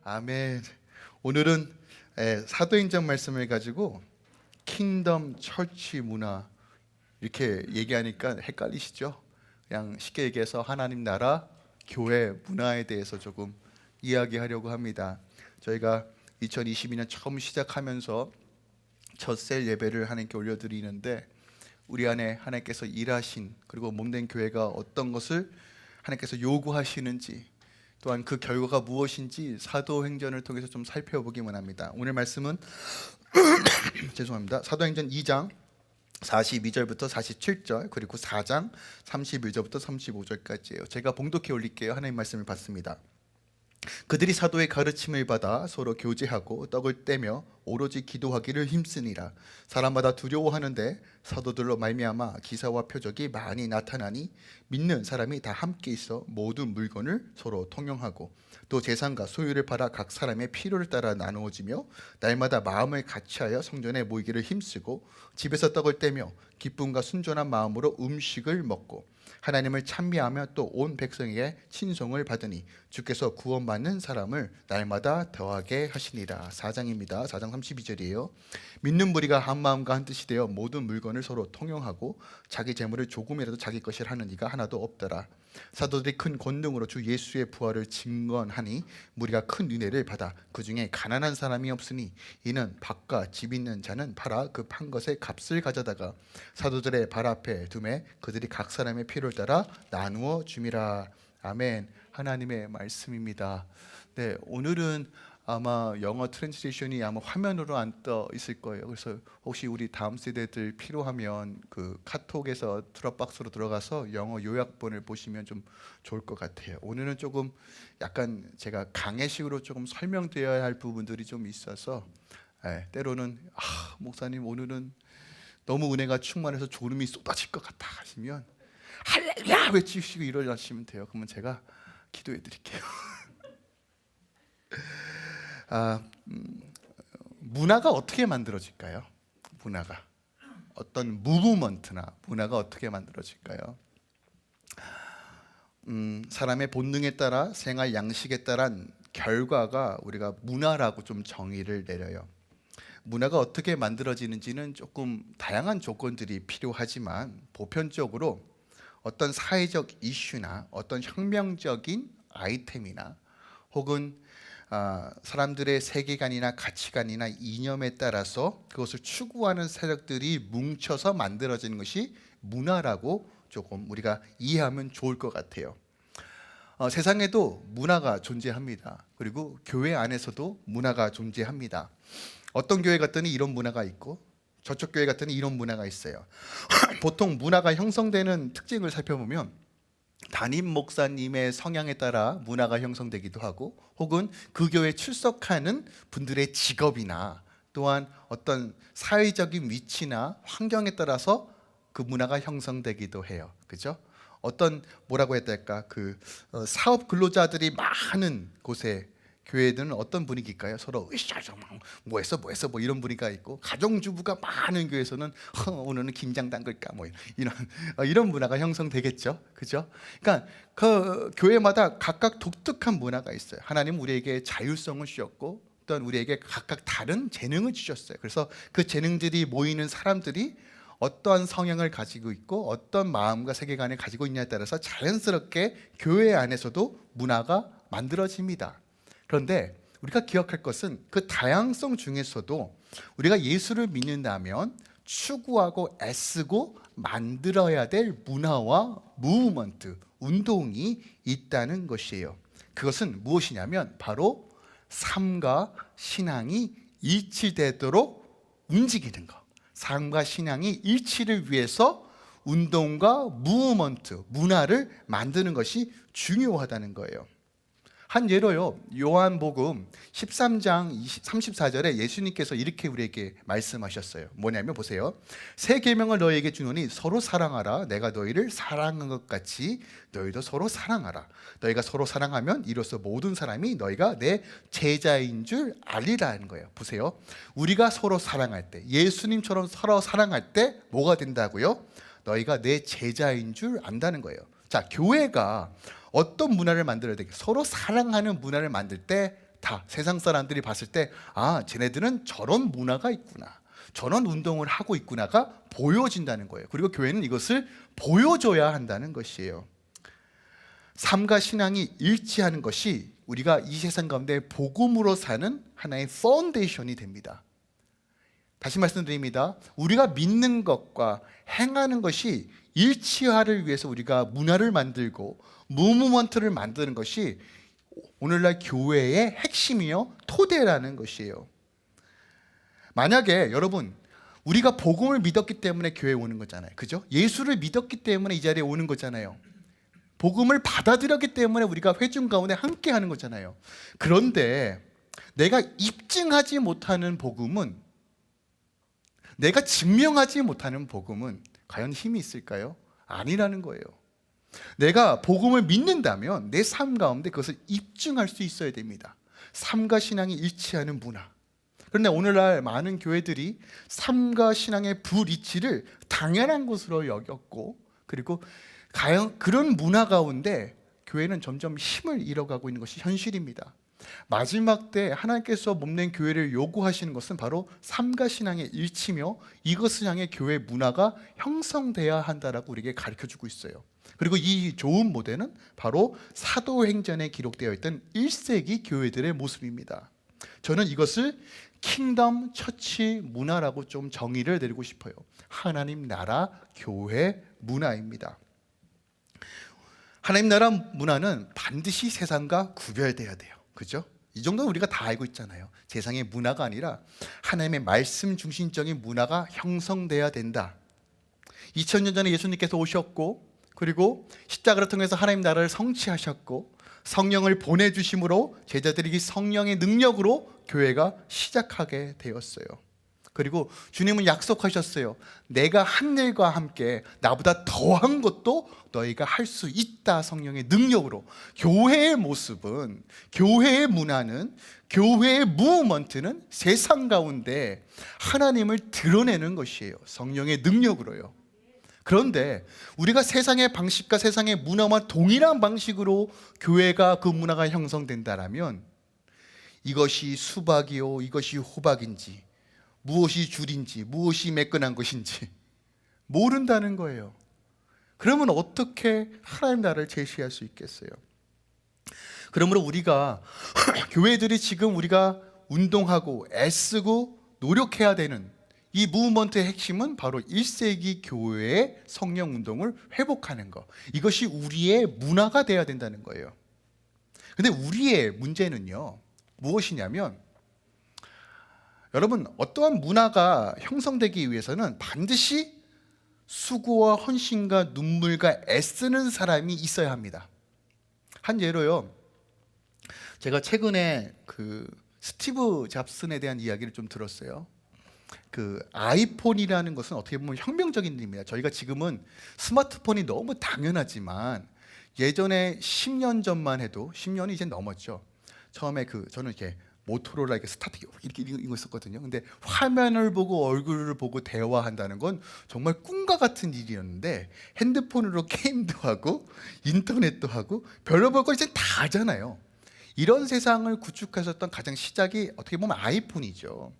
아멘. 오늘은 사도행전 말씀을 가지고 킹덤 철치 문화 이렇게 얘기하니까 헷갈리시죠? 그냥 쉽게 얘기해서 하나님 나라 교회 문화에 대해서 조금 이야기하려고 합니다. 저희가 2022년 처음 시작하면서 첫 셀 예배를 하나님께 올려드리는데, 우리 안에 하나님께서 일하신, 그리고 몸된 교회가 어떤 것을 하나님께서 요구하시는지, 또한 그 결과가 무엇인지 사도행전을 통해서 좀 살펴보기만 합니다. 오늘 말씀은 죄송합니다. 사도행전 2장 42절부터 47절, 그리고 4장 31절부터 35절까지예요. 제가 봉독해 올릴게요. 하나님 말씀을 받습니다. 그들이 사도의 가르침을 받아 서로 교제하고 떡을 떼며 오로지 기도하기를 힘쓰니라. 사람마다 두려워하는데 사도들로 말미암아 기사와 표적이 많이 나타나니 믿는 사람이 다 함께 있어 모든 물건을 서로 통용하고 또 재산과 소유를 팔아 각 사람의 필요를 따라 나누어지며 날마다 마음을 같이하여 성전에 모이기를 힘쓰고 집에서 떡을 떼며 기쁨과 순전한 마음으로 음식을 먹고 하나님을 찬미하며 또 온 백성에게 친송을 받으니 주께서 구원받는 사람을 날마다 더하게 하시니라. 4장입니다. 4장 32절이에요. 믿는 무리가 한 마음과 한 뜻이 되어 모든 물건을 서로 통용하고 자기 재물을 조금이라도 자기 것이라 하는 이가 하나도 없더라. 사도들이 큰 권능으로 주 예수의 부활을 증언하니 무리가 큰 은혜를 받아 그 중에 가난한 사람이 없으니 이는 밭과 집 있는 자는 팔아 그 판 것의 값을 가져다가 사도들의 발 앞에 두매 그들이 각 사람의 필요를 따라 나누어 줌이라. 아멘. 하나님의 말씀입니다. 네, 오늘은 아마 영어 트랜sl레이션이 아마 화면으로 안 떠 있을 거예요. 그래서 혹시 우리 다음 세대들 필요하면 그 카톡에서 드롭박스로 들어가서 영어 요약본을 보시면 좀 좋을 것 같아요. 오늘은 조금 약간 제가 강해식으로 조금 설명드려야 할 부분들이 좀 있어서 때로는 목사님 오늘은 너무 은혜가 충만해서 졸음이 쏟아질 것 같다 하시면 할렐루야 외치시고 일어나시면 돼요. 그러면 제가 기도해 드릴게요. 문화가 어떻게 만들어질까요? 문화가 어떤 무브먼트나 문화가 어떻게 만들어질까요? 사람의 본능에 따라 생활 양식에 따른 결과가 우리가 문화라고 좀 정의를 내려요. 문화가 어떻게 만들어지는지는 조금 다양한 조건들이 필요하지만 보편적으로 어떤 사회적 이슈나 어떤 혁명적인 아이템이나 혹은 사람들의 세계관이나 가치관이나 이념에 따라서 그것을 추구하는 세력들이 뭉쳐서 만들어지는 것이 문화라고 조금 우리가 이해하면 좋을 것 같아요. 세상에도 문화가 존재합니다. 그리고 교회 안에서도 문화가 존재합니다. 어떤 교회 갔더니 이런 문화가 있고 저쪽 교회 갔더니 이런 문화가 있어요. 보통 문화가 형성되는 특징을 살펴보면 담임 목사님의 성향에 따라 문화가 형성되기도 하고 혹은 그 교회에 출석하는 분들의 직업이나 또한 어떤 사회적인 위치나 환경에 따라서 그 문화가 형성되기도 해요. 그죠? 어떤 뭐라고 해야 될까? 사업 근로자들이 많은 곳에 교회들은 어떤 분위기일까요? 서로 으쌰으쌰 뭐 했어 뭐 이런 분위기가 있고, 가정주부가 많은 교회에서는 오늘은 김장 담글까 뭐 이런 문화가 형성되겠죠. 그죠? 그러니까 그 교회마다 각각 독특한 문화가 있어요. 하나님은 우리에게 자율성을 주셨고 또한 우리에게 각각 다른 재능을 주셨어요. 그래서 그 재능들이 모이는 사람들이 어떠한 성향을 가지고 있고 어떤 마음과 세계관을 가지고 있냐에 따라서 자연스럽게 교회 안에서도 문화가 만들어집니다. 그런데 우리가 기억할 것은 그 다양성 중에서도 우리가 예수를 믿는다면 추구하고 애쓰고 만들어야 될 문화와 무브먼트, 운동이 있다는 것이에요. 그것은 무엇이냐면 바로 삶과 신앙이 일치되도록 움직이는 것. 삶과 신앙이 일치를 위해서 운동과 무브먼트, 문화를 만드는 것이 중요하다는 거예요. 한 예로요, 요한복음 13장 34절에 예수님께서 이렇게 우리에게 말씀하셨어요. 뭐냐면 보세요. 새 계명을 너희에게 주노니 서로 사랑하라. 내가 너희를 사랑한 것 같이 너희도 서로 사랑하라. 너희가 서로 사랑하면 이로써 모든 사람이 너희가 내 제자인 줄 알리라는 거예요. 보세요. 우리가 서로 사랑할 때, 예수님처럼 서로 사랑할 때 뭐가 된다고요? 너희가 내 제자인 줄 안다는 거예요. 자, 교회가 어떤 문화를 만들어야 되겠어요? 서로 사랑하는 문화를 만들 때 다 세상 사람들이 봤을 때 쟤네들은 저런 문화가 있구나, 저런 운동을 하고 있구나가 보여진다는 거예요. 그리고 교회는 이것을 보여줘야 한다는 것이에요. 삶과 신앙이 일치하는 것이 우리가 이 세상 가운데 복음으로 사는 하나의 파운데이션이 됩니다. 다시 말씀드립니다. 우리가 믿는 것과 행하는 것이 일치화를 위해서 우리가 문화를 만들고 무브먼트를 만드는 것이 오늘날 교회의 핵심이요 토대라는 것이에요. 만약에 여러분, 우리가 복음을 믿었기 때문에 교회에 오는 거잖아요. 그죠? 예수를 믿었기 때문에 이 자리에 오는 거잖아요. 복음을 받아들였기 때문에 우리가 회중 가운데 함께 하는 거잖아요. 그런데 내가 입증하지 못하는 복음은, 내가 증명하지 못하는 복음은 과연 힘이 있을까요? 아니라는 거예요. 내가 복음을 믿는다면 내 삶 가운데 그것을 입증할 수 있어야 됩니다. 삶과 신앙이 일치하는 문화. 그런데 오늘날 많은 교회들이 삶과 신앙의 불이치를 당연한 것으로 여겼고, 그리고 그런 문화 가운데 교회는 점점 힘을 잃어가고 있는 것이 현실입니다. 마지막 때 하나님께서 몸낸 교회를 요구하시는 것은 바로 삶과 신앙의 일치며 이것을 향해 교회 문화가 형성돼야 한다라고 우리에게 가르쳐주고 있어요. 그리고 이 좋은 모델은 바로 사도행전에 기록되어 있던 1세기 교회들의 모습입니다. 저는 이것을 킹덤 처치 문화라고 좀 정의를 내리고 싶어요. 하나님 나라 교회 문화입니다. 하나님 나라 문화는 반드시 세상과 구별돼야 돼요. 그죠? 이 정도는 우리가 다 알고 있잖아요. 세상의 문화가 아니라 하나님의 말씀 중심적인 문화가 형성돼야 된다. 2000년 전에 예수님께서 오셨고, 그리고 십자가를 통해서 하나님 나라를 성취하셨고, 성령을 보내주심으로 제자들이 성령의 능력으로 교회가 시작하게 되었어요. 그리고 주님은 약속하셨어요. 내가 한 일과 함께 나보다 더한 것도 너희가 할 수 있다. 성령의 능력으로. 교회의 모습은, 교회의 문화는, 교회의 무브먼트는 세상 가운데 하나님을 드러내는 것이에요. 성령의 능력으로요. 그런데 우리가 세상의 방식과 세상의 문화와 동일한 방식으로 교회가 그 문화가 형성된다라면 이것이 수박이요 이것이 호박인지, 무엇이 줄인지, 무엇이 매끈한 것인지 모른다는 거예요. 그러면 어떻게 하나님 나라를 제시할 수 있겠어요? 그러므로 우리가 교회들이 지금 우리가 운동하고 애쓰고 노력해야 되는 이 무브먼트의 핵심은 바로 1세기 교회의 성령 운동을 회복하는 것. 이것이 우리의 문화가 되어야 된다는 거예요. 근데 우리의 문제는요, 무엇이냐면, 여러분, 어떠한 문화가 형성되기 위해서는 반드시 수고와 헌신과 눈물과 애쓰는 사람이 있어야 합니다. 한 예로요, 제가 최근에 그 스티브 잡슨에 대한 이야기를 좀 들었어요. 그 아이폰이라는 것은 어떻게 보면 혁명적인 일입니다. 저희가 지금은 스마트폰이 너무 당연하지만 예전에 10년 전만 해도, 10년이 이제 넘었죠. 처음에 저는 이렇게 모토로라 이렇게 스타트 이렇게 이거 있었거든요. 근데 화면을 보고 얼굴을 보고 대화한다는 건 정말 꿈과 같은 일이었는데, 핸드폰으로 게임도 하고 인터넷도 하고 별로 볼 거 이제 다 하잖아요. 이런 세상을 구축하셨던 가장 시작이 어떻게 보면 아이폰이죠.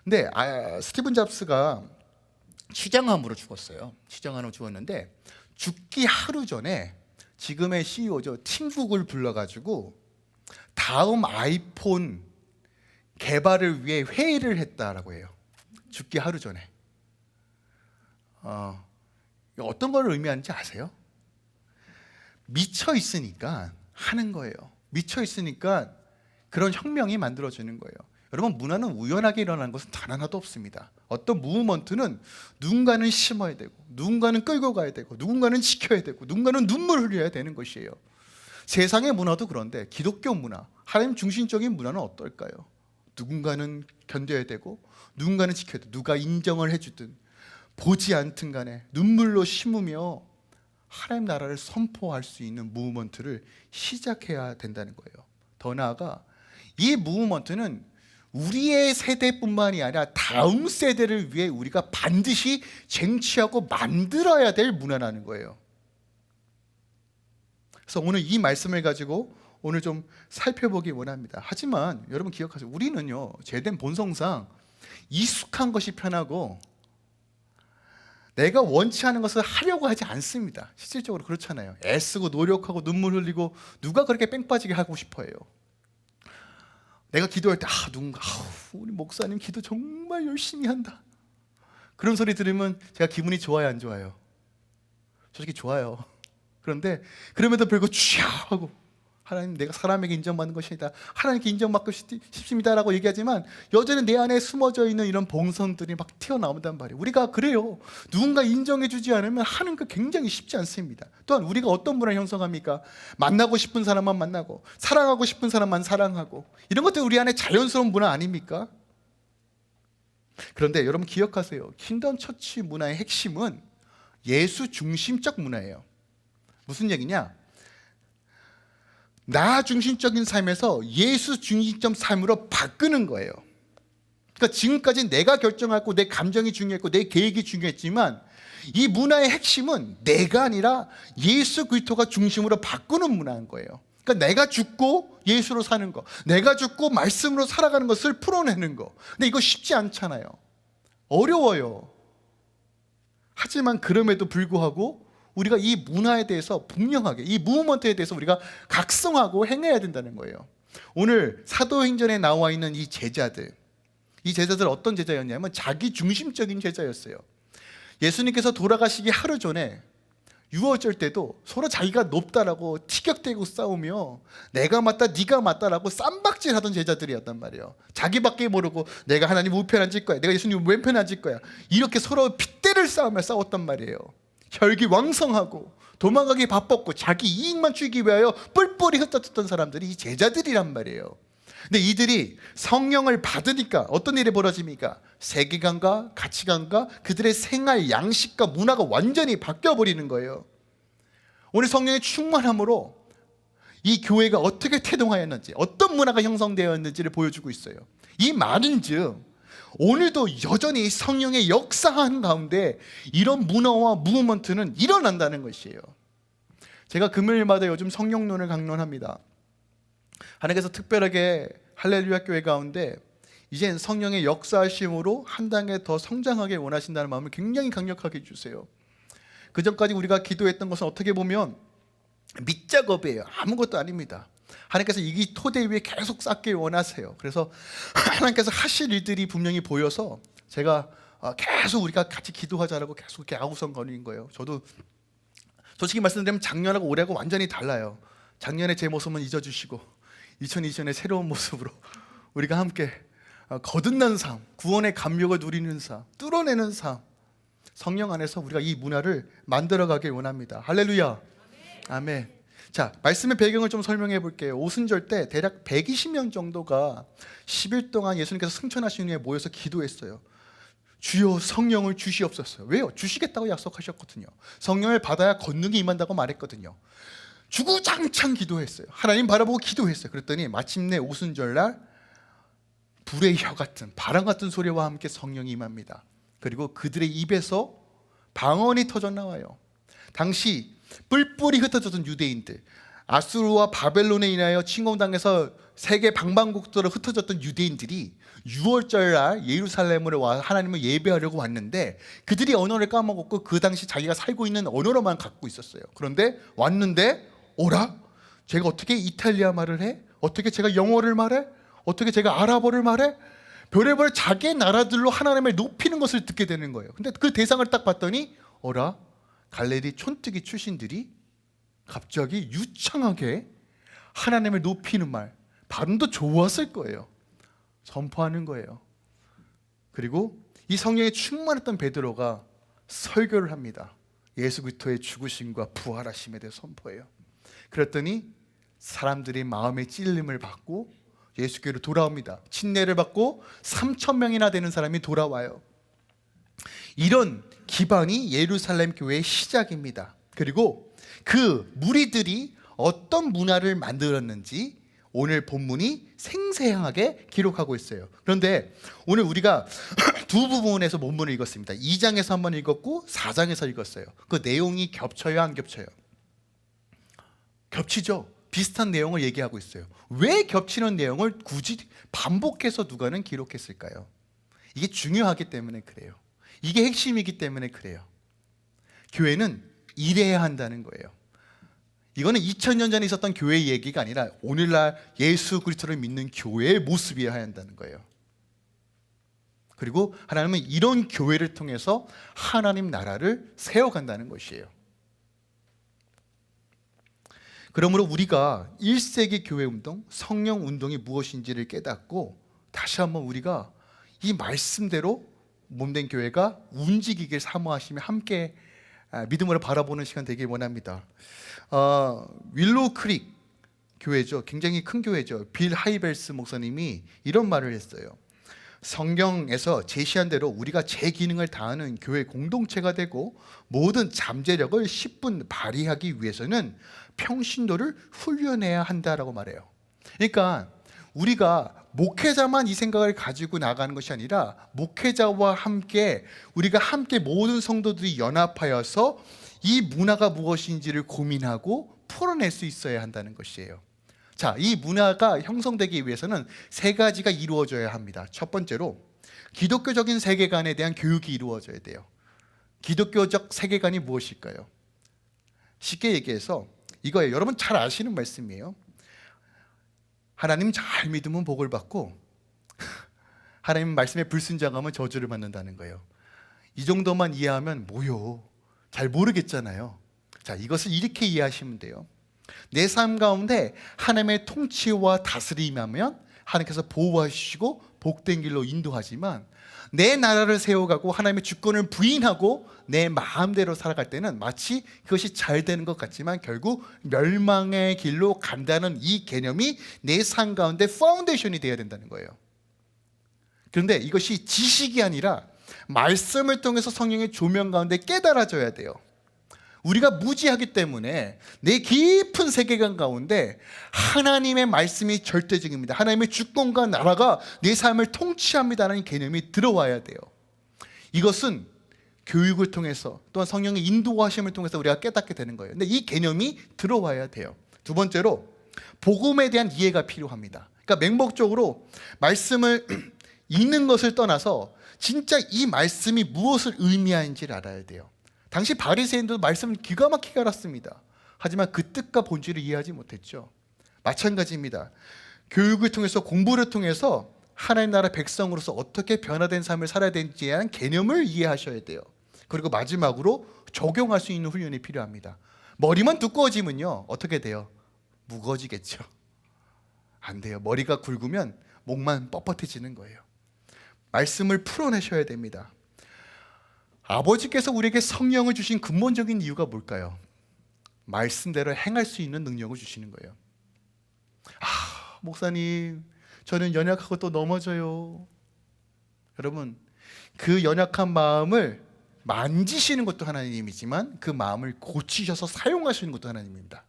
근데 스티븐 잡스가 시장암으로 죽었어요. 시장암으로 죽었는데 죽기 하루 전에 지금의 CEO죠, 팀 쿡을 불러가지고 다음 아이폰 개발을 위해 회의를 했다라고 해요. 죽기 하루 전에. 어떤 걸 의미하는지 아세요? 미쳐 있으니까 하는 거예요. 미쳐 있으니까 그런 혁명이 만들어지는 거예요. 여러분, 문화는 우연하게 일어나는 것은 단 하나도 없습니다. 어떤 무브먼트는 누군가는 심어야 되고, 누군가는 끌고 가야 되고, 누군가는 지켜야 되고, 누군가는 눈물 흘려야 되는 것이에요. 세상의 문화도 그런데 기독교 문화, 하나님 중심적인 문화는 어떨까요? 누군가는 견뎌야 되고 누군가는 지켜야 되고, 누가 인정을 해주든 보지 않든 간에 눈물로 심으며 하나님 나라를 선포할 수 있는 무브먼트를 시작해야 된다는 거예요. 더 나아가 이 무브먼트는 우리의 세대뿐만이 아니라 다음 세대를 위해 우리가 반드시 쟁취하고 만들어야 될 문화라는 거예요. 그래서 오늘 이 말씀을 가지고 오늘 좀 살펴보기 원합니다. 하지만 여러분 기억하세요. 우리는요, 죄된 본성상 익숙한 것이 편하고 내가 원치 않은 것을 하려고 하지 않습니다. 실질적으로 그렇잖아요. 애쓰고 노력하고 눈물 흘리고 누가 그렇게 뺑 빠지게 하고 싶어 해요. 내가 기도할 때 누군가 우리 목사님 기도 정말 열심히 한다, 그런 소리 들으면 제가 기분이 좋아요, 안 좋아요? 솔직히 좋아요. 그런데 그럼에도 불구하고 주여 하고, 하나님 내가 사람에게 인정받는 것이 아니다, 하나님께 인정받고 싶습니다 라고 얘기하지만 여전히 내 안에 숨어져 있는 이런 봉선들이 막 튀어나온단 말이에요. 우리가 그래요. 누군가 인정해 주지 않으면 하는 거 굉장히 쉽지 않습니다. 또한 우리가 어떤 문화를 형성합니까? 만나고 싶은 사람만 만나고 사랑하고 싶은 사람만 사랑하고, 이런 것들 우리 안에 자연스러운 문화 아닙니까? 그런데 여러분 기억하세요. 킹덤 처치 문화의 핵심은 예수 중심적 문화예요. 무슨 얘기냐? 나 중심적인 삶에서 예수 중심적 삶으로 바꾸는 거예요. 그러니까 지금까지 내가 결정하고 내 감정이 중요했고 내 계획이 중요했지만, 이 문화의 핵심은 내가 아니라 예수 그리스도가 중심으로 바꾸는 문화인 거예요. 그러니까 내가 죽고 예수로 사는 거, 내가 죽고 말씀으로 살아가는 것을 풀어내는 거. 근데 이거 쉽지 않잖아요. 어려워요. 하지만 그럼에도 불구하고 우리가 이 문화에 대해서 분명하게, 이 무브먼트에 대해서 우리가 각성하고 행해야 된다는 거예요. 오늘 사도행전에 나와 있는 이 제자들 어떤 제자였냐면 자기 중심적인 제자였어요. 예수님께서 돌아가시기 하루 전에 유월절 때도 서로 자기가 높다라고 티격대고 싸우며 내가 맞다 네가 맞다라고 쌈박질하던 제자들이었단 말이에요. 자기밖에 모르고 내가 하나님 우편 앉을 거야, 내가 예수님 왼편 앉을 거야, 이렇게 서로 핏대를 쌓으며 싸웠단 말이에요. 혈기왕성하고 도망가기 바빴고 자기 이익만 추기 위하여 뿔뿔이 흩어졌던 사람들이 이 제자들이란 말이에요. 근데 이들이 성령을 받으니까 어떤 일이 벌어집니까? 세계관과 가치관과 그들의 생활 양식과 문화가 완전히 바뀌어버리는 거예요. 오늘 성령의 충만함으로 이 교회가 어떻게 태동하였는지, 어떤 문화가 형성되었는지를 보여주고 있어요. 이 말은즉 오늘도 여전히 성령의 역사하는 가운데 이런 문화와 무브먼트는 일어난다는 것이에요. 제가 금요일마다 요즘 성령론을 강론합니다. 하나님께서 특별하게 할렐루야 교회 가운데 이젠 성령의 역사하심으로 한 단계 더 성장하게 원하신다는 마음을 굉장히 강력하게 주세요. 그 전까지 우리가 기도했던 것은 어떻게 보면 밑작업이에요. 아무것도 아닙니다. 하나님께서 이 토대 위에 계속 쌓길 원하세요. 그래서 하나님께서 하실 일들이 분명히 보여서 제가 계속 우리가 같이 기도하자라고 계속 이렇게 아우성거리는 거예요. 저도 솔직히 말씀드리면 작년하고 올해하고 완전히 달라요. 작년에 제 모습은 잊어주시고 2020년에 새로운 모습으로 우리가 함께 거듭난 삶, 구원의 감격을 누리는 삶, 뚫어내는 삶, 성령 안에서 우리가 이 문화를 만들어가길 원합니다. 할렐루야, 아멘. 자, 말씀의 배경을 좀 설명해 볼게요. 오순절 때 대략 120명 정도가 10일 동안 예수님께서 승천하신 후에 모여서 기도했어요. 주여 성령을 주시옵소서. 왜요? 주시겠다고 약속하셨거든요. 성령을 받아야 권능이 임한다고 말했거든요. 주구장창 기도했어요. 하나님 바라보고 기도했어요. 그랬더니 마침내 오순절날 불의 혀 같은, 바람 같은 소리와 함께 성령이 임합니다. 그리고 그들의 입에서 방언이 터져 나와요. 당시 뿔뿔이 흩어졌던 유대인들, 아수르와 바벨론에 인하여 침공당해서 세계 방방곡도로 흩어졌던 유대인들이 6월절날 예루살렘으로 와 하나님을 예배하려고 왔는데 그들이 언어를 까먹었고 그 당시 자기가 살고 있는 언어로만 갖고 있었어요. 그런데 왔는데 오라? 제가 어떻게 이탈리아 말을 해? 어떻게 제가 영어를 말해? 어떻게 제가 아랍어를 말해? 별의별 자기 나라들로 하나님을 높이는 것을 듣게 되는 거예요. 근데 그 대상을 딱 봤더니 어라? 갈릴리 촌뜨기 출신들이 갑자기 유창하게 하나님을 높이는 말, 발음도 좋았을 거예요. 선포하는 거예요. 그리고 이 성령에 충만했던 베드로가 설교를 합니다. 예수 그리스도의 죽으심과 부활하심에 대해 선포해요. 그랬더니 사람들이 마음의 찔림을 받고 예수께로 돌아옵니다. 침례를 받고 3,000명이나 되는 사람이 돌아와요. 이런 기반이 예루살렘 교회의 시작입니다. 그리고 그 무리들이 어떤 문화를 만들었는지 오늘 본문이 생생하게 기록하고 있어요. 그런데 오늘 우리가 두 부분에서 본문을 읽었습니다. 2장에서 한번 읽었고 4장에서 읽었어요. 그 내용이 겹쳐요, 안 겹쳐요? 겹치죠. 비슷한 내용을 얘기하고 있어요. 왜 겹치는 내용을 굳이 반복해서 누가는 기록했을까요? 이게 중요하기 때문에 그래요. 이게 핵심이기 때문에 그래요. 교회는 이래야 한다는 거예요. 이거는 2000년 전에 있었던 교회의 얘기가 아니라 오늘날 예수 그리스도를 믿는 교회의 모습이어야 한다는 거예요. 그리고 하나님은 이런 교회를 통해서 하나님 나라를 세워간다는 것이에요. 그러므로 우리가 1세기 교회 운동, 성령 운동이 무엇인지를 깨닫고 다시 한번 우리가 이 말씀대로 몸된 교회가 움직이길 사모하시며 함께 믿음으로 바라보는 시간 되길 원합니다. 윌로우 크릭 교회죠. 굉장히 큰 교회죠. 빌 하이벨스 목사님이 이런 말을 했어요. 성경에서 제시한 대로 우리가 제 기능을 다하는 교회 공동체가 되고 모든 잠재력을 10분 발휘하기 위해서는 평신도를 훈련해야 한다라고 말해요. 그러니까 우리가 목회자만 이 생각을 가지고 나가는 것이 아니라 목회자와 함께 우리가 함께 모든 성도들이 연합하여서 이 문화가 무엇인지를 고민하고 풀어낼 수 있어야 한다는 것이에요. 자, 이 문화가 형성되기 위해서는 세 가지가 이루어져야 합니다. 첫 번째로 기독교적인 세계관에 대한 교육이 이루어져야 돼요. 기독교적 세계관이 무엇일까요? 쉽게 얘기해서 이거예요. 여러분 잘 아시는 말씀이에요. 하나님 잘 믿으면 복을 받고 하나님 말씀에 불순종하면 저주를 받는다는 거예요. 이 정도만 이해하면 뭐요? 잘 모르겠잖아요. 자, 이것을 이렇게 이해하시면 돼요. 내 삶 가운데 하나님의 통치와 다스림하면 하나님께서 보호하시고 복된 길로 인도하지만 내 나라를 세워가고 하나님의 주권을 부인하고 내 마음대로 살아갈 때는 마치 그것이 잘 되는 것 같지만 결국 멸망의 길로 간다는 이 개념이 내 삶 가운데 파운데이션이 되어야 된다는 거예요. 그런데 이것이 지식이 아니라 말씀을 통해서 성령의 조명 가운데 깨달아져야 돼요. 우리가 무지하기 때문에 내 깊은 세계관 가운데 하나님의 말씀이 절대적입니다. 하나님의 주권과 나라가 내 삶을 통치합니다라는 개념이 들어와야 돼요. 이것은 교육을 통해서 또한 성령의 인도하심을 통해서 우리가 깨닫게 되는 거예요. 근데 이 개념이 들어와야 돼요. 두 번째로 복음에 대한 이해가 필요합니다. 그러니까 맹목적으로 말씀을 읽는 것을 떠나서 진짜 이 말씀이 무엇을 의미하는지를 알아야 돼요. 당시 바리새인도 말씀을 기가 막히게 알았습니다. 하지만 그 뜻과 본질을 이해하지 못했죠. 마찬가지입니다. 교육을 통해서 공부를 통해서 하나님 나라 백성으로서 어떻게 변화된 삶을 살아야 되는지에 대한 개념을 이해하셔야 돼요. 그리고 마지막으로 적용할 수 있는 훈련이 필요합니다. 머리만 두꺼워지면요 어떻게 돼요? 무거워지겠죠. 안 돼요. 머리가 굵으면 목만 뻣뻣해지는 거예요. 말씀을 풀어내셔야 됩니다. 아버지께서 우리에게 성령을 주신 근본적인 이유가 뭘까요? 말씀대로 행할 수 있는 능력을 주시는 거예요. 목사님, 저는 연약하고 또 넘어져요. 여러분, 그 연약한 마음을 만지시는 것도 하나님이지만 그 마음을 고치셔서 사용하시는 것도 하나님입니다.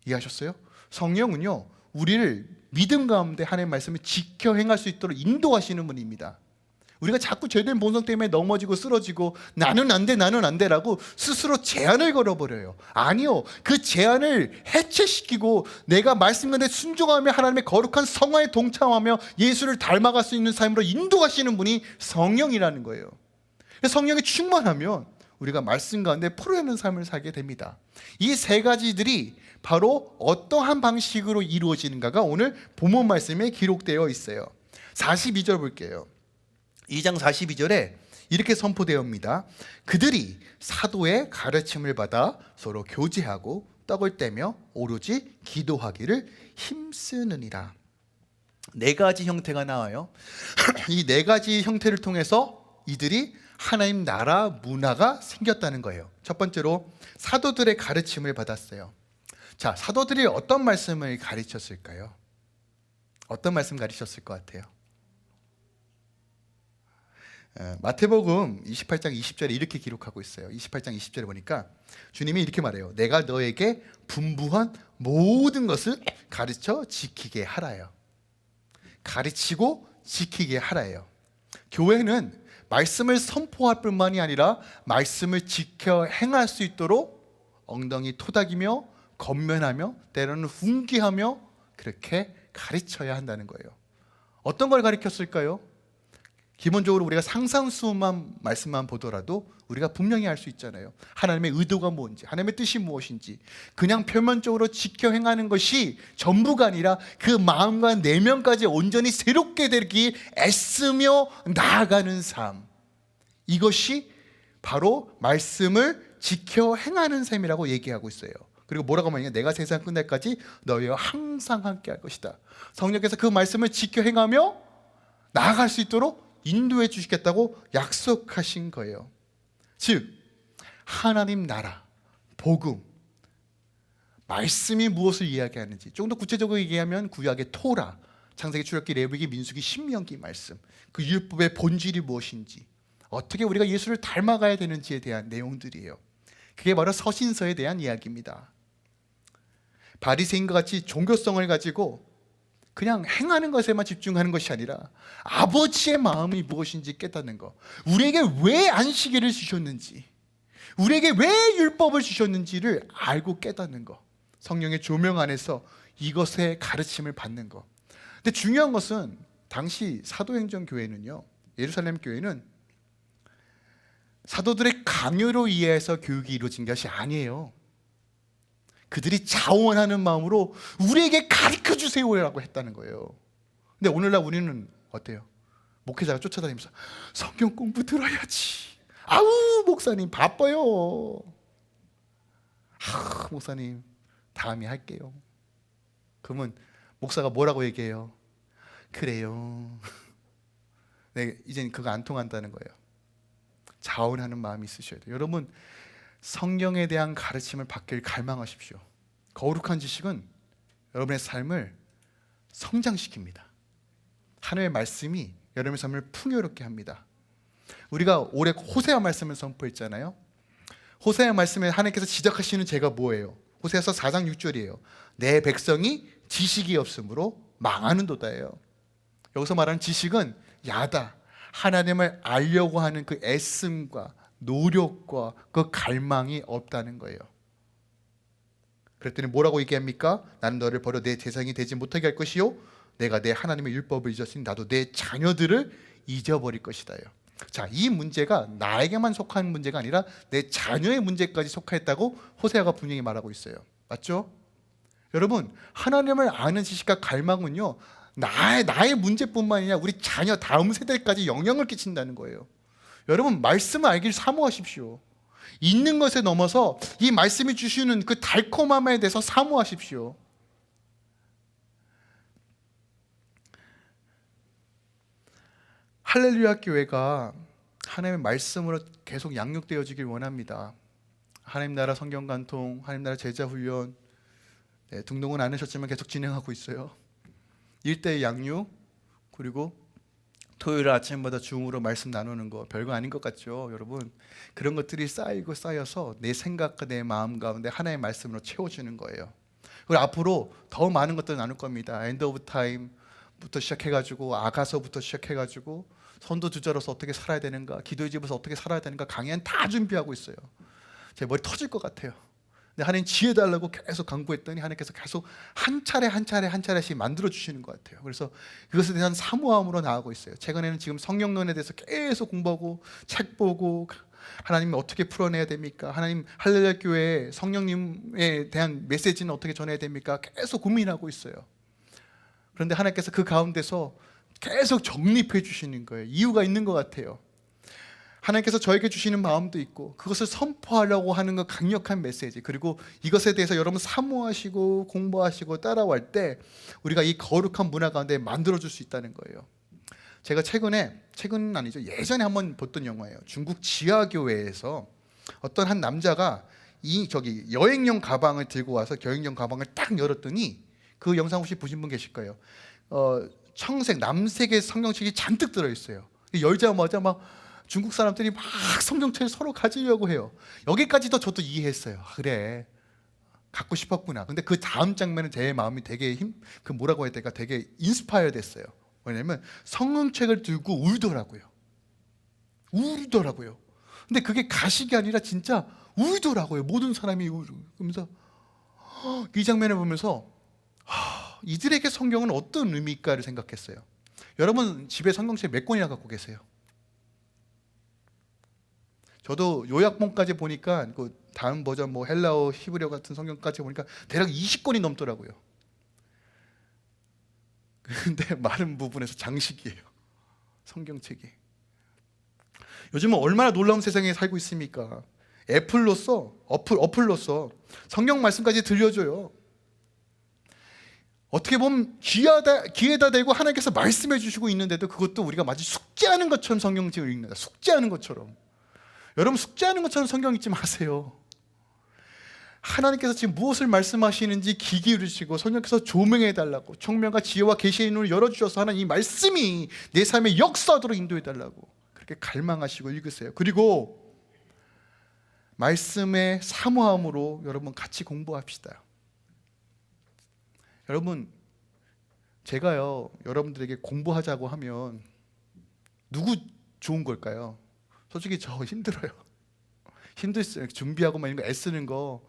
이해하셨어요? 성령은요, 우리를 믿음 가운데 하나님의 말씀을 지켜 행할 수 있도록 인도하시는 분입니다. 우리가 자꾸 죄된 본성 때문에 넘어지고 쓰러지고 나는 안 돼, 나는 안 돼라고 스스로 제한을 걸어버려요. 아니요, 그 제한을 해체시키고 내가 말씀 가운데 순종하며 하나님의 거룩한 성화에 동참하며 예수를 닮아갈 수 있는 삶으로 인도하시는 분이 성령이라는 거예요. 성령이 충만하면 우리가 말씀 가운데 풀어내는 삶을 살게 됩니다. 이 세 가지들이 바로 어떠한 방식으로 이루어지는가가 오늘 본문 말씀에 기록되어 있어요. 42절 볼게요. 2장 42절에 이렇게 선포되옵니다. 그들이 사도의 가르침을 받아 서로 교제하고 떡을 떼며 오로지 기도하기를 힘쓰느니라. 네 가지 형태가 나와요. 이 네 가지 형태를 통해서 이들이 하나님 나라 문화가 생겼다는 거예요. 첫 번째로 사도들의 가르침을 받았어요. 자, 사도들이 어떤 말씀을 가르쳤을까요? 어떤 말씀 가르쳤을 것 같아요? 마태복음 28장 20절에 이렇게 기록하고 있어요. 28장 20절에 보니까 주님이 이렇게 말해요. 내가 너에게 분부한 모든 것을 가르쳐 지키게 하라요. 가르치고 지키게 하라예요. 교회는 말씀을 선포할 뿐만이 아니라 말씀을 지켜 행할 수 있도록 엉덩이 토닥이며 건면하며 때로는 훈계하며 그렇게 가르쳐야 한다는 거예요. 어떤 걸 가르쳤을까요? 기본적으로 우리가 상상수만 말씀만 보더라도 우리가 분명히 알 수 있잖아요. 하나님의 의도가 뭔지, 하나님의 뜻이 무엇인지. 그냥 표면적으로 지켜 행하는 것이 전부가 아니라 그 마음과 내면까지 온전히 새롭게 되기 애쓰며 나아가는 삶, 이것이 바로 말씀을 지켜 행하는 삶이라고 얘기하고 있어요. 그리고 뭐라고 하냐면 내가 세상 끝날까지 너희와 항상 함께 할 것이다. 성령께서 그 말씀을 지켜 행하며 나아갈 수 있도록 인도해 주시겠다고 약속하신 거예요. 즉 하나님 나라, 복음, 말씀이 무엇을 이야기하는지 조금 더 구체적으로 얘기하면 구약의 토라, 창세기, 출애굽기, 레위기, 민수기, 신명기 말씀, 그 율법의 본질이 무엇인지, 어떻게 우리가 예수를 닮아가야 되는지에 대한 내용들이에요. 그게 바로 서신서에 대한 이야기입니다. 바리새인과 같이 종교성을 가지고 그냥 행하는 것에만 집중하는 것이 아니라 아버지의 마음이 무엇인지 깨닫는 것, 우리에게 왜 안식일을 주셨는지, 우리에게 왜 율법을 주셨는지를 알고 깨닫는 것, 성령의 조명 안에서 이것의 가르침을 받는 것. 근데 중요한 것은 당시 사도행전 교회는요, 예루살렘 교회는 사도들의 강요로 이해해서 교육이 이루어진 것이 아니에요. 그들이 자원하는 마음으로 우리에게 가르쳐 주세요라고 했다는 거예요. 근데 오늘날 우리는 어때요? 목회자가 쫓아다니면서 성경 공부 들어야지. 아우 목사님 바빠요. 목사님 다음에 할게요. 그러면 목사가 뭐라고 얘기해요? 그래요. 네, 이제는 그거 안 통한다는 거예요. 자원하는 마음이 있으셔야 돼요. 여러분, 성경에 대한 가르침을 받길 갈망하십시오. 거룩한 지식은 여러분의 삶을 성장시킵니다. 하나님의 말씀이 여러분의 삶을 풍요롭게 합니다. 우리가 올해 호세아 말씀을 선포했잖아요. 호세아 말씀에 하나님께서 지적하시는 죄가 뭐예요? 호세아서 4장 6절이에요. 내 백성이 지식이 없으므로 망하는도다예요. 여기서 말하는 지식은 야다, 하나님을 알려고 하는 그 애씀과 노력과 그 갈망이 없다는 거예요. 그랬더니 뭐라고 얘기합니까? 나는 너를 버려 내 대상이 되지 못하게 할 것이요, 내가 내 하나님의 율법을 잊었으니 나도 내 자녀들을 잊어버릴 것이다요. 자, 이 문제가 나에게만 속한 문제가 아니라 내 자녀의 문제까지 속하였다고 호세아가 분명히 말하고 있어요. 맞죠? 여러분, 하나님을 아는 지식과 갈망은요, 나의 문제뿐만 아니라 우리 자녀 다음 세대까지 영향을 끼친다는 거예요. 여러분, 말씀을 알길 사모하십시오. 있는 것에 넘어서 이 말씀이 주시는 그 달콤함에 대해서 사모하십시오. 할렐루야 교회가 하나님의 말씀으로 계속 양육되어지길 원합니다. 하나님 나라 성경 간통, 하나님 나라 제자 훈련, 등록은 안 하셨지만 계속 진행하고 있어요. 일대의 양육, 그리고 토요일 아침마다 줌으로 말씀 나누는 거 별거 아닌 것 같죠, 여러분? 그런 것들이 쌓이고 쌓여서 내 생각과 내 마음 가운데 하나의 말씀으로 채워주는 거예요. 그리고 앞으로 더 많은 것들 나눌 겁니다. 엔드 오브 타임부터 시작해가지고 아가서부터 시작해가지고 선도주자로서 어떻게 살아야 되는가, 기도의 집에서 어떻게 살아야 되는가 강의는 다 준비하고 있어요. 제 머리 터질 것 같아요. 근데 하나님 지혜 달라고 계속 강구했더니 하나님께서 계속 한 차례씩 만들어 주시는 것 같아요. 그래서 그것에 대한 사모함으로 나아가고 있어요. 최근에는 지금 성령론에 대해서 계속 공부하고 책 보고, 하나님 어떻게 풀어내야 됩니까? 하나님 할렐루야 교회 성령님에 대한 메시지는 어떻게 전해야 됩니까? 계속 고민하고 있어요. 그런데 하나님께서 그 가운데서 계속 정립해 주시는 거예요. 이유가 있는 것 같아요. 하나님께서 저에게 주시는 마음도 있고, 그것을 선포하려고 하는 그 강력한 메시지, 그리고 이것에 대해서 여러분 사모하시고 공부하시고 따라갈 때 우리가 이 거룩한 문화 가운데 만들어줄 수 있다는 거예요. 제가 최근은 아니죠, 예전에 한번 봤던 영화예요. 중국 지하교회에서 어떤 한 남자가 여행용 가방을 들고 와서 여행용 가방을 딱 열었더니, 그 영상 혹시 보신 분 계실 거예요. 남색의 성경책이 잔뜩 들어있어요. 열자마자 막 중국 사람들이 막 성경책을 서로 가지려고 해요. 여기까지도 저도 이해했어요. 그래, 갖고 싶었구나. 근데 그 다음 장면은 제 마음이 되게 뭐라고 해야 될까, 되게 인스파이어 됐어요. 왜냐면 성경책을 들고 울더라고요. 근데 그게 가식이 아니라 진짜 울더라고요. 모든 사람이 그러면서 이 장면을 보면서 이들에게 성경은 어떤 의미일까를 생각했어요. 여러분 집에 성경책 몇 권이나 갖고 계세요? 저도 요약본까지 보니까 그 다음 버전 뭐 헬라어, 히브리어 같은 성경까지 보니까 대략 20권이 넘더라고요. 근데 많은 부분에서 장식이에요, 성경책이. 요즘은 얼마나 놀라운 세상에 살고 있습니까? 어플로서 성경 말씀까지 들려줘요. 어떻게 보면 귀에다 대고 하나님께서 말씀해 주시고 있는데도 그것도 우리가 마치 숙제하는 것처럼 성경책을 읽는다. 숙제하는 것처럼. 여러분 숙제하는 것처럼 성경 읽지 마세요. 하나님께서 지금 무엇을 말씀하시는지 귀 기울이시고 성령께서 조명해 달라고, 총명과 지혜와 계시의 눈을 열어주셔서 하나님 이 말씀이 내 삶에 역사하도록 인도해 달라고 그렇게 갈망하시고 읽으세요. 그리고 말씀의 사모함으로 여러분 같이 공부합시다. 여러분 제가요 여러분들에게 공부하자고 하면 누구 좋은 걸까요? 솔직히 저 힘들어요. 힘들어요. 준비하고 막 이런 거 애쓰는 거.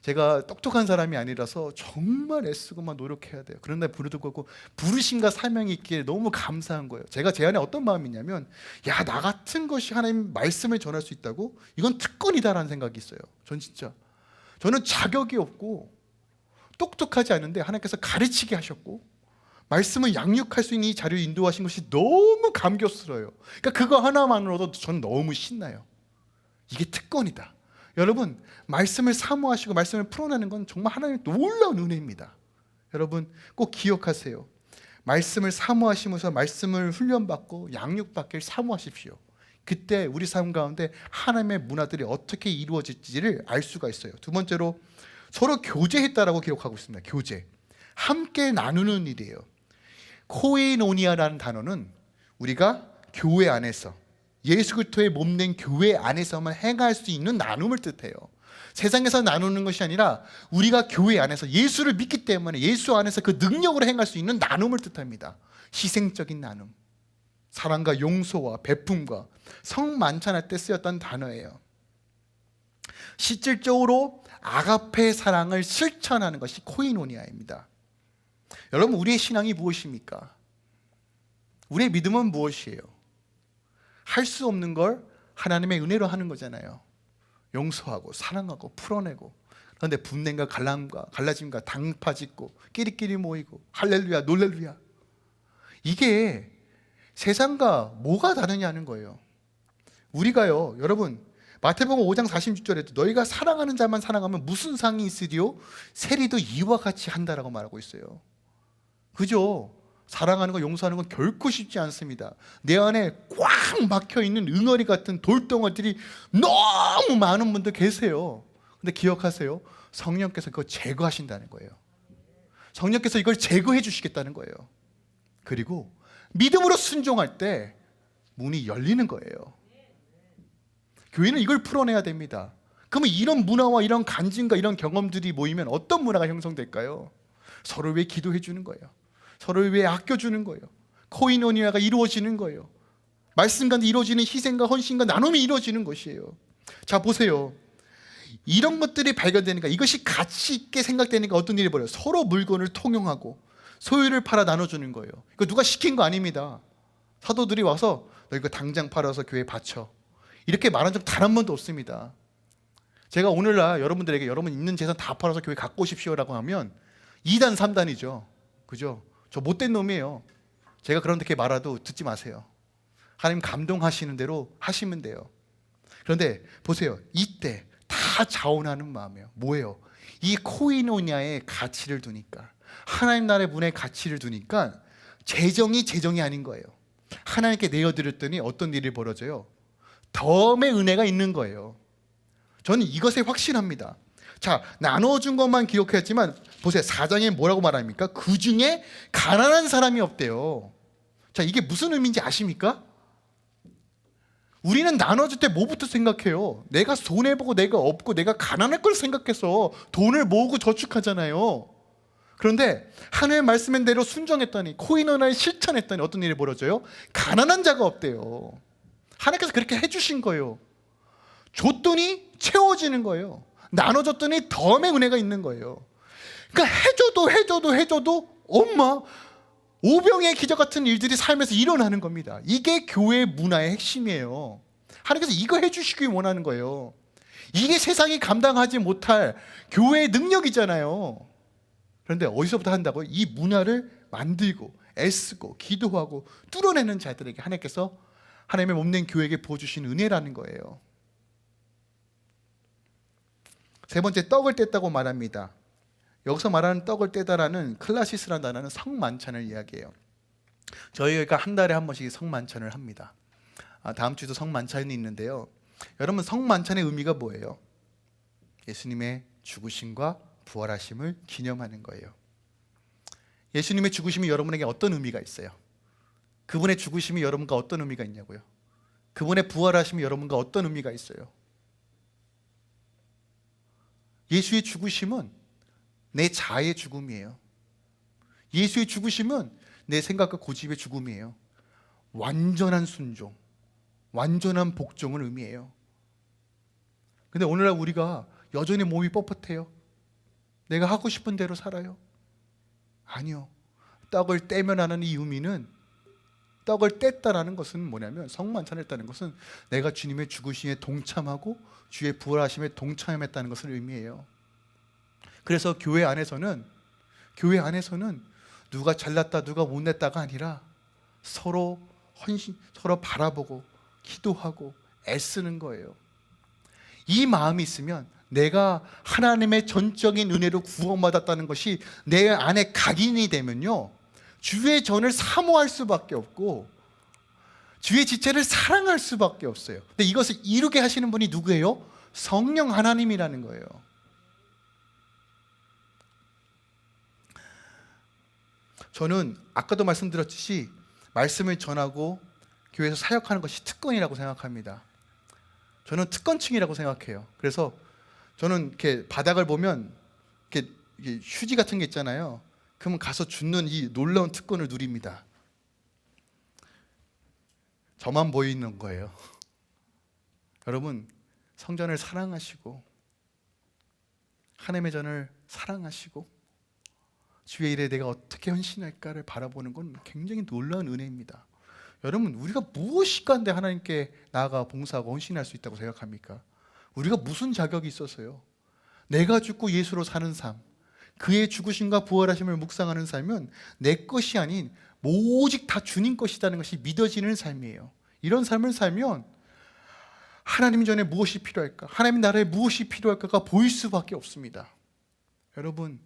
제가 똑똑한 사람이 아니라서 정말 애쓰고 막 노력해야 돼요. 그런데 부르고 부르심과 사명이 있기에 너무 감사한 거예요. 제가 제 안에 어떤 마음이 있냐면 야, 나 같은 것이 하나님 말씀을 전할 수 있다고? 이건 특권이다라는 생각이 있어요. 저는 자격이 없고 똑똑하지 않은데 하나님께서 가르치게 하셨고 말씀을 양육할 수 있는 이 자리를 인도하신 것이 너무 감격스러워요. 그러니까 그거 하나만으로도 저는 너무 신나요. 이게 특권이다. 여러분 말씀을 사모하시고 말씀을 풀어내는 건 정말 하나님의 놀라운 은혜입니다. 여러분 꼭 기억하세요. 말씀을 사모하시면서 말씀을 훈련받고 양육받기를 사모하십시오. 그때 우리 삶 가운데 하나님의 문화들이 어떻게 이루어질지를 알 수가 있어요. 두 번째로 서로 교제했다라고 기록하고 있습니다. 교제, 함께 나누는 일이에요. 코에노니아라는 단어는 우리가 교회 안에서 예수 그리스도의 몸된 교회 안에서만 행할 수 있는 나눔을 뜻해요. 세상에서 나누는 것이 아니라 우리가 교회 안에서 예수를 믿기 때문에 예수 안에서 그 능력으로 행할 수 있는 나눔을 뜻합니다. 희생적인 나눔, 사랑과 용서와 베품과 성만찬할 때 쓰였던 단어예요. 실질적으로 아가페 사랑을 실천하는 것이 코이노니아입니다. 여러분 우리의 신앙이 무엇입니까? 우리의 믿음은 무엇이에요? 할 수 없는 걸 하나님의 은혜로 하는 거잖아요. 용서하고 사랑하고 풀어내고. 그런데 분냄과 갈라짐과 당파짓고 끼리끼리 모이고 할렐루야 놀렐루야, 이게 세상과 뭐가 다르냐는 거예요. 우리가요 여러분 마태복음 5장 46절에도 너희가 사랑하는 자만 사랑하면 무슨 상이 있으리요? 세리도 이와 같이 한다라고 말하고 있어요. 그죠? 사랑하는 거 용서하는 건 결코 쉽지 않습니다. 내 안에 꽉 막혀있는 응어리 같은 돌덩어리들이 너무 많은 분들 계세요. 근데 기억하세요, 성령께서 그거 제거하신다는 거예요. 성령께서 이걸 제거해 주시겠다는 거예요. 그리고 믿음으로 순종할 때 문이 열리는 거예요. 교회는 이걸 풀어내야 됩니다. 그러면 이런 문화와 이런 간증과 이런 경험들이 모이면 어떤 문화가 형성될까요? 서로를 위해 기도해 주는 거예요. 서로를 위해 아껴주는 거예요. 코이노니아가 이루어지는 거예요. 말씀 가운데 이루어지는 희생과 헌신과 나눔이 이루어지는 것이에요. 자 보세요, 이런 것들이 발견되니까, 이것이 가치 있게 생각되니까 어떤 일이 벌어요? 서로 물건을 통용하고 소유를 팔아 나눠주는 거예요. 이거 누가 시킨 거 아닙니다. 사도들이 와서 너 이거 당장 팔아서 교회에 바쳐, 이렇게 말한 적 단 한 번도 없습니다. 제가 오늘날 여러분들에게 여러분 있는 재산 다 팔아서 교회 갖고 오십시오라고 하면 2단 3단이죠. 그죠? 저 못된 놈이에요. 제가 그렇게 말해도 듣지 마세요. 하나님 감동하시는 대로 하시면 돼요. 그런데 보세요, 이때 다 자원하는 마음이에요. 뭐예요? 이 코이노니아의 가치를 두니까, 하나님 나라의 문화의 가치를 두니까 재정이 아닌 거예요. 하나님께 내어드렸더니 어떤 일이 벌어져요? 덤의 은혜가 있는 거예요. 저는 이것에 확신합니다. 자, 나눠준 것만 기록했지만 보세요, 4장에 뭐라고 말합니까? 그 중에 가난한 사람이 없대요. 자, 이게 무슨 의미인지 아십니까? 우리는 나눠줄 때 뭐부터 생각해요? 내가 손해보고 내가 없고 내가 가난할 걸 생각해서 돈을 모으고 저축하잖아요. 그런데 하나님의 말씀대로 순종했더니, 코이노니아를 실천했더니 어떤 일이 벌어져요? 가난한 자가 없대요. 하나님께서 그렇게 해주신 거예요. 줬더니 채워지는 거예요. 나눠줬더니 덤의 은혜가 있는 거예요. 그러니까 해줘도 엄마 오병의 기적 같은 일들이 삶에서 일어나는 겁니다. 이게 교회 문화의 핵심이에요. 하나님께서 이거 해주시기 원하는 거예요. 이게 세상이 감당하지 못할 교회의 능력이잖아요. 그런데 어디서부터 한다고요? 이 문화를 만들고 애쓰고 기도하고 뚫어내는 자들에게 하나님께서 하나님의 몸된 교회에게 부어주신 은혜라는 거예요. 세 번째, 떡을 뗐다고 말합니다. 여기서 말하는 떡을 떼다라는 클라시스라는 단어는 성만찬을 이야기해요. 저희가 한 달에 한 번씩 성만찬을 합니다. 다음 주도 성만찬이 있는데요. 여러분, 성만찬의 의미가 뭐예요? 예수님의 죽으심과 부활하심을 기념하는 거예요. 예수님의 죽으심이 여러분에게 어떤 의미가 있어요? 그분의 죽으심이 여러분과 어떤 의미가 있냐고요? 그분의 부활하심이 여러분과 어떤 의미가 있어요? 예수의 죽으심은 내 자아의 죽음이에요. 예수의 죽으심은 내 생각과 고집의 죽음이에요. 완전한 순종, 완전한 복종을 의미해요. 근데 오늘날 우리가 여전히 몸이 뻣뻣해요. 내가 하고 싶은 대로 살아요. 아니요. 떡을 떼면 하는 이 의미는, 떡을 뗐다라는 것은 뭐냐면, 성만찬을 했다는 것은 내가 주님의 죽으심에 동참하고 주의 부활하심에 동참했다는 것을 의미해요. 그래서 교회 안에서는 누가 잘났다 누가 못냈다가 아니라 서로 서로 바라보고 기도하고 애쓰는 거예요. 이 마음이 있으면 내가 하나님의 전적인 은혜로 구원받았다는 것이 내 안에 각인이 되면요, 주의 전을 사모할 수밖에 없고 주의 지체를 사랑할 수밖에 없어요. 근데 이것을 이루게 하시는 분이 누구예요? 성령 하나님이라는 거예요. 저는 아까도 말씀드렸듯이 말씀을 전하고 교회에서 사역하는 것이 특권이라고 생각합니다. 저는 특권층이라고 생각해요. 그래서 저는 이렇게 바닥을 보면 이렇게 휴지 같은 게 있잖아요. 그러면 가서 줍는 이 놀라운 특권을 누립니다. 저만 보이는 거예요. 여러분, 성전을 사랑하시고 하나님의 전을 사랑하시고 주의 일에 내가 어떻게 헌신할까를 바라보는 건 굉장히 놀라운 은혜입니다. 여러분, 우리가 무엇이 간데 하나님께 나아가 봉사하고 헌신할 수 있다고 생각합니까? 우리가 무슨 자격이 있어서요? 내가 죽고 예수로 사는 삶, 그의 죽으심과 부활하심을 묵상하는 삶은 내 것이 아닌 오직 다 주님 것이라는 것이 믿어지는 삶이에요. 이런 삶을 살면 하나님 전에 무엇이 필요할까? 하나님 나라에 무엇이 필요할까가 보일 수밖에 없습니다. 여러분,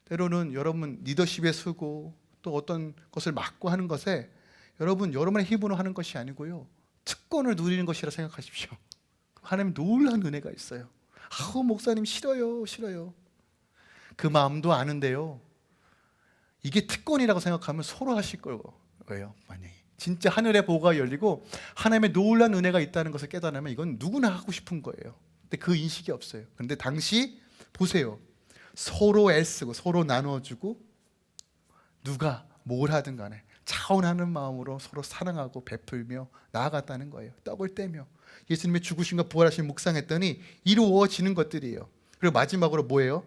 때로는 여러분 리더십에 서고 또 어떤 것을 맡고 하는 것에 여러분의 힘으로 하는 것이 아니고요, 특권을 누리는 것이라 생각하십시오. 하나님 놀라운 은혜가 있어요. 목사님 싫어요. 그 마음도 아는데요, 이게 특권이라고 생각하면 서로 하실 거예요. 만약에 진짜 하늘의 보가 열리고 하나님의 놀라운 은혜가 있다는 것을 깨달으면 이건 누구나 하고 싶은 거예요. 근데 그 인식이 없어요. 그런데 당시 보세요, 서로 애쓰고 서로 나눠주고 누가 뭘 하든 간에 차원하는 마음으로 서로 사랑하고 베풀며 나아갔다는 거예요. 떡을 떼며 예수님의 죽으심과 부활하심 묵상했더니 이루어지는 것들이에요. 그리고 마지막으로 뭐예요?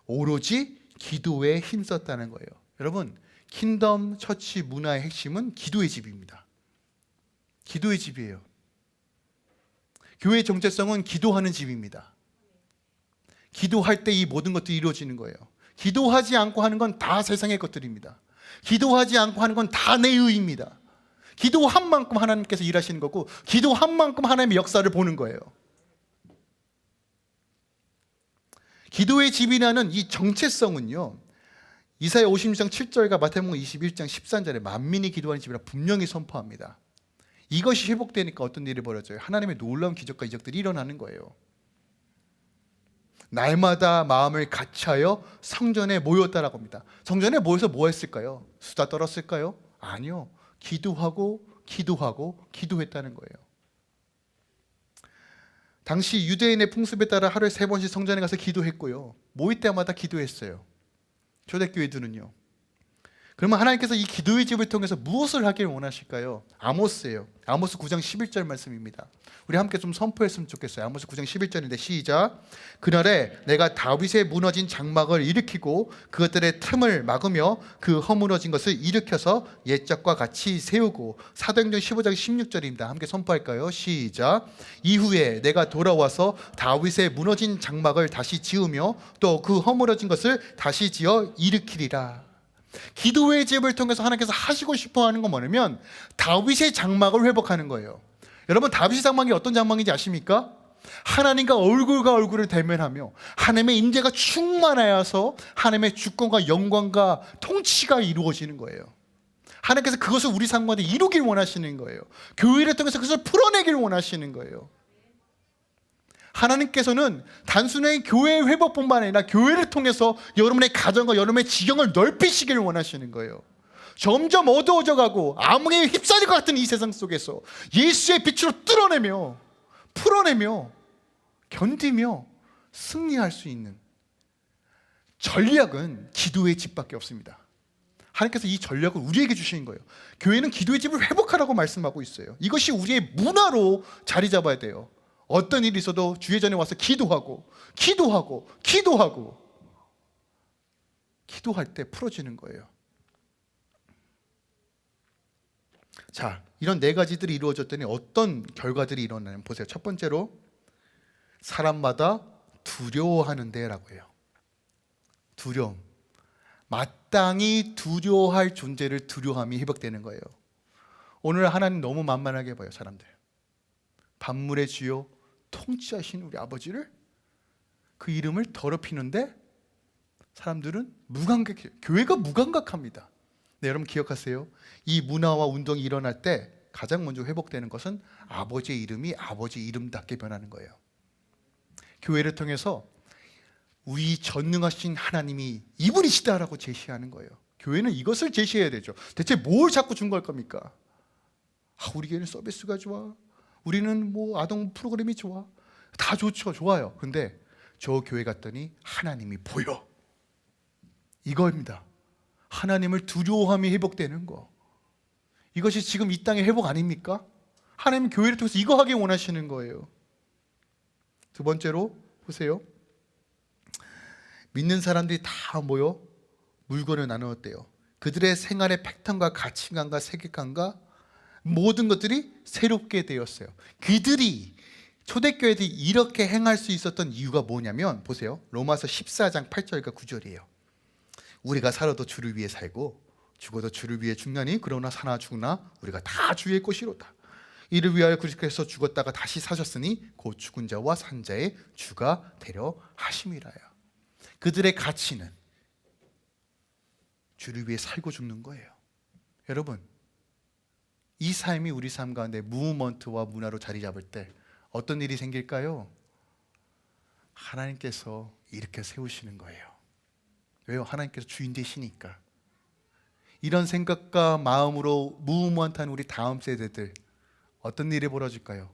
오로지 기도에 힘썼다는 거예요. 여러분, 킹덤 처치 문화의 핵심은 기도의 집입니다. 기도의 집이에요. 교회의 정체성은 기도하는 집입니다. 기도할 때 이 모든 것들이 이루어지는 거예요. 기도하지 않고 하는 건 다 세상의 것들입니다. 기도하지 않고 하는 건 다 내 의입니다. 기도한 만큼 하나님께서 일하시는 거고, 기도한 만큼 하나님의 역사를 보는 거예요. 기도의 집이라는 이 정체성은요, 이사야 56장 7절과 마태복음 21장 13절에 만민이 기도하는 집이라 분명히 선포합니다. 이것이 회복되니까 어떤 일이 벌어져요? 하나님의 놀라운 기적과 이적들이 일어나는 거예요. 날마다 마음을 같이하여 성전에 모였다라고 합니다. 성전에 모여서 뭐 했을까요? 수다 떨었을까요? 아니요. 기도하고 기도했다는 거예요. 당시 유대인의 풍습에 따라 하루에 3번씩 성전에 가서 기도했고요, 모일 때마다 기도했어요. 초대교회들은요. 그러면 하나님께서 이 기도의 집을 통해서 무엇을 하길 원하실까요? 아모스예요. 아모스 9장 11절 말씀입니다. 우리 함께 좀 선포했으면 좋겠어요. 아모스 9장 11절인데 시작. 그날에 내가 다윗의 무너진 장막을 일으키고 그것들의 틈을 막으며 그 허물어진 것을 일으켜서 옛적과 같이 세우고. 사도행전 15장 16절입니다. 함께 선포할까요? 시작. 이후에 내가 돌아와서 다윗의 무너진 장막을 다시 지으며 또 그 허물어진 것을 다시 지어 일으키리라. 기도의 집을 통해서 하나님께서 하시고 싶어하는 건 뭐냐면 다윗의 장막을 회복하는 거예요. 여러분, 다윗의 장막이 어떤 장막인지 아십니까? 하나님과 얼굴과 얼굴을 대면하며 하나님의 임재가 충만하여서 하나님의 주권과 영광과 통치가 이루어지는 거예요. 하나님께서 그것을 우리 삶 가운데 이루길 원하시는 거예요. 교회를 통해서 그것을 풀어내길 원하시는 거예요. 하나님께서는 단순히 교회의 회복뿐만 아니라 교회를 통해서 여러분의 가정과 여러분의 지경을 넓히시길 원하시는 거예요. 점점 어두워져 가고 암흑에 휩싸릴 것 같은 이 세상 속에서 예수의 빛으로 뚫어내며 풀어내며 견디며 승리할 수 있는 전략은 기도의 집밖에 없습니다. 하나님께서 이 전략을 우리에게 주시는 거예요. 교회는 기도의 집을 회복하라고 말씀하고 있어요. 이것이 우리의 문화로 자리 잡아야 돼요. 어떤 일이 있어도 주의 전에 와서 기도하고 기도할 때 풀어지는 거예요. 자, 이런 네 가지들이 이루어졌더니 어떤 결과들이 일어나냐면 보세요. 첫 번째로 사람마다 두려워하는데 라고 해요. 두려움. 마땅히 두려워할 존재를 두려움이 회복되는 거예요. 오늘 하나님 너무 만만하게 봐요. 사람들. 만물의 주요 통치하신 우리 아버지를, 그 이름을 더럽히는데 사람들은 무감각해요. 교회가 무감각합니다. 네, 여러분 기억하세요. 이 문화와 운동이 일어날 때 가장 먼저 회복되는 것은 아버지의 이름이 아버지 이름답게 변하는 거예요. 교회를 통해서 우리 전능하신 하나님이 이분이시다라고 제시하는 거예요. 교회는 이것을 제시해야 되죠. 대체 뭘 자꾸 준 걸 겁니까? 우리 교회는 서비스가 좋아, 우리는 뭐 아동 프로그램이 좋아, 다 좋죠. 좋아요. 근데 저 교회 갔더니 하나님이 보여. 이거입니다. 하나님을 두려워함이 회복되는 거. 이것이 지금 이 땅의 회복 아닙니까? 하나님 교회를 통해서 이거 하기 원하시는 거예요. 두 번째로 보세요. 믿는 사람들이 다 모여 물건을 나누었대요. 그들의 생활의 패턴과 가치관과 세계관과 모든 것들이 새롭게 되었어요. 그들이 초대교회들이 이렇게 행할 수 있었던 이유가 뭐냐면 보세요. 로마서 14장 8절과 9절이에요. 우리가 살아도 주를 위해 살고 죽어도 주를 위해 죽나니 그러나 사나 죽으나 우리가 다 주의 것이로다. 이를 위하여 그리스도께서 죽었다가 다시 사셨으니 곧 죽은 자와 산 자의 주가 되려 하심이라요. 그들의 가치는 주를 위해 살고 죽는 거예요. 여러분, 이 삶이 우리 삶 가운데 무브먼트와 문화로 자리 잡을 때 어떤 일이 생길까요? 하나님께서 이렇게 세우시는 거예요. 왜요? 하나님께서 주인 되시니까. 이런 생각과 마음으로 무브먼트한 우리 다음 세대들 어떤 일이 벌어질까요?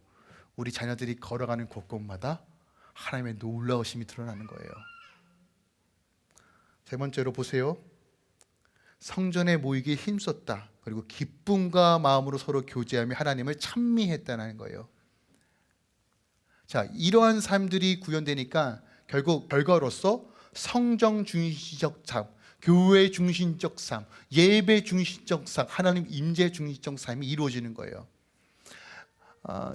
우리 자녀들이 걸어가는 곳곳마다 하나님의 놀라우심이 드러나는 거예요. 세 번째로 보세요. 성전에 모이기 힘썼다. 그리고 기쁨과 마음으로 서로 교제하며 하나님을 찬미했다는 거예요. 자, 이러한 삶들이 구현되니까 결국 결과로서 성정 중심적 삶, 교회 중심적 삶, 예배 중심적 삶, 하나님 임재 중심적 삶이 이루어지는 거예요.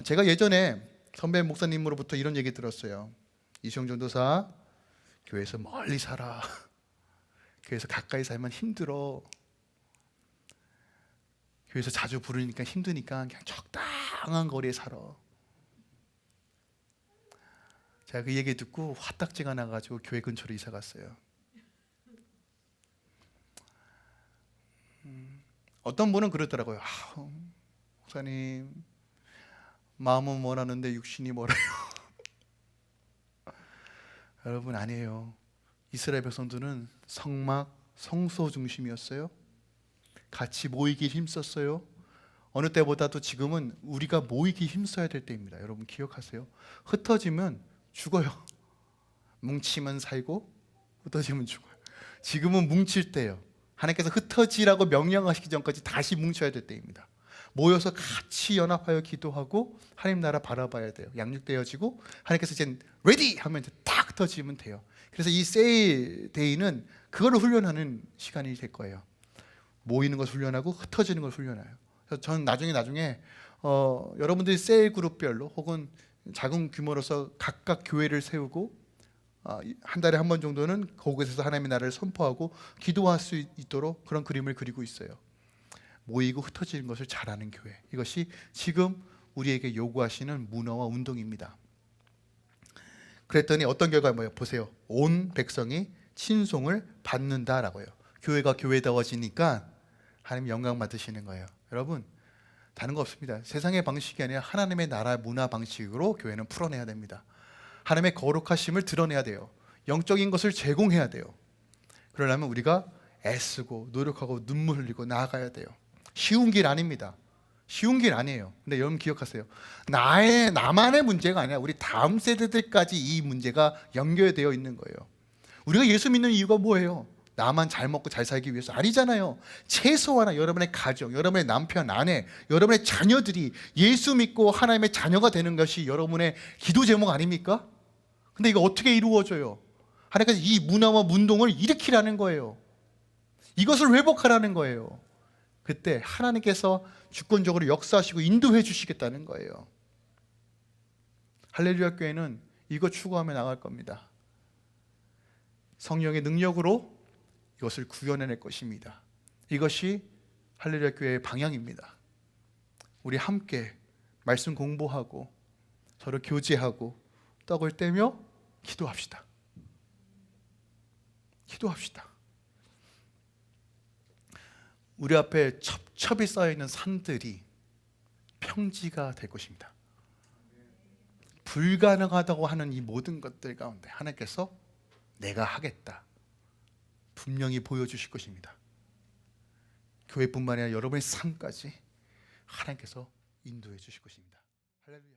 제가 예전에 선배 목사님으로부터 이런 얘기 들었어요. 이수영 전도사, 교회에서 멀리 살아. 교회에서 가까이 살면 힘들어. 교회에서 자주 부르니까 힘드니까 그냥 적당한 거리에 살아. 제가 그 얘기 듣고 화딱지가 나가지고 교회 근처로 이사 갔어요. 어떤 분은 그러더라고요. 목사님, 마음은 원하는데 육신이 멀어요. 여러분, 아니에요. 이스라엘 백성들은 성막, 성소 중심이었어요. 같이 모이기 힘썼어요. 어느 때보다도 지금은 우리가 모이기 힘써야 될 때입니다. 여러분 기억하세요. 흩어지면 죽어요. 뭉치면 살고 흩어지면 죽어요. 지금은 뭉칠 때예요. 하나님께서 흩어지라고 명령하시기 전까지 다시 뭉쳐야 될 때입니다. 모여서 같이 연합하여 기도하고 하나님 나라 바라봐야 돼요. 양육되어지고 하나님께서 이제 레디 하면 이제 딱 흩어지면 돼요. 그래서 이 세일 데이는 그걸 훈련하는 시간이 될 거예요. 모이는 것을 훈련하고 흩어지는 걸 훈련해요. 그래서 저는 나중에 여러분들이 세일 그룹별로 혹은 작은 규모로서 각각 교회를 세우고 한 달에 한 번 정도는 그곳에서 하나님의 나라를 선포하고 기도할 수 있도록 그런 그림을 그리고 있어요. 모이고 흩어지는 것을 잘하는 교회, 이것이 지금 우리에게 요구하시는 문화와 운동입니다. 그랬더니 어떤 결과가 뭐예요? 보세요. 온 백성이 친송을 받는다라고요. 교회가 교회다워지니까 하나님 영광 받으시는 거예요. 여러분, 다른 거 없습니다. 세상의 방식이 아니라 하나님의 나라 문화 방식으로 교회는 풀어내야 됩니다. 하나님의 거룩하심을 드러내야 돼요. 영적인 것을 제공해야 돼요. 그러려면 우리가 애쓰고 노력하고 눈물 흘리고 나아가야 돼요. 쉬운 길 아닙니다. 쉬운 길 아니에요. 근데 여러분 기억하세요. 나만의 문제가 아니라 우리 다음 세대들까지 이 문제가 연결되어 있는 거예요. 우리가 예수 믿는 이유가 뭐예요? 나만 잘 먹고 잘 살기 위해서 아니잖아요. 최소한 여러분의 가정, 여러분의 남편, 아내, 여러분의 자녀들이 예수 믿고 하나님의 자녀가 되는 것이 여러분의 기도 제목 아닙니까? 근데 이거 어떻게 이루어져요? 하나님께서 이 문화와 운동을 일으키라는 거예요. 이것을 회복하라는 거예요. 그때 하나님께서 주권적으로 역사하시고 인도해 주시겠다는 거예요. 할렐루야 교회는 이거 추구하며 나갈 겁니다. 성령의 능력으로 이것을 구현해낼 것입니다. 이것이 할렐루야 교회의 방향입니다. 우리 함께 말씀 공부하고 서로 교제하고 떡을 떼며 기도합시다. 기도합시다. 우리 앞에 첩첩이 쌓여있는 산들이 평지가 될 것입니다. 불가능하다고 하는 이 모든 것들 가운데 하나님께서 내가 하겠다 분명히 보여주실 것입니다. 교회뿐만 아니라 여러분의 삶까지 하나님께서 인도해 주실 것입니다. 할렐루야.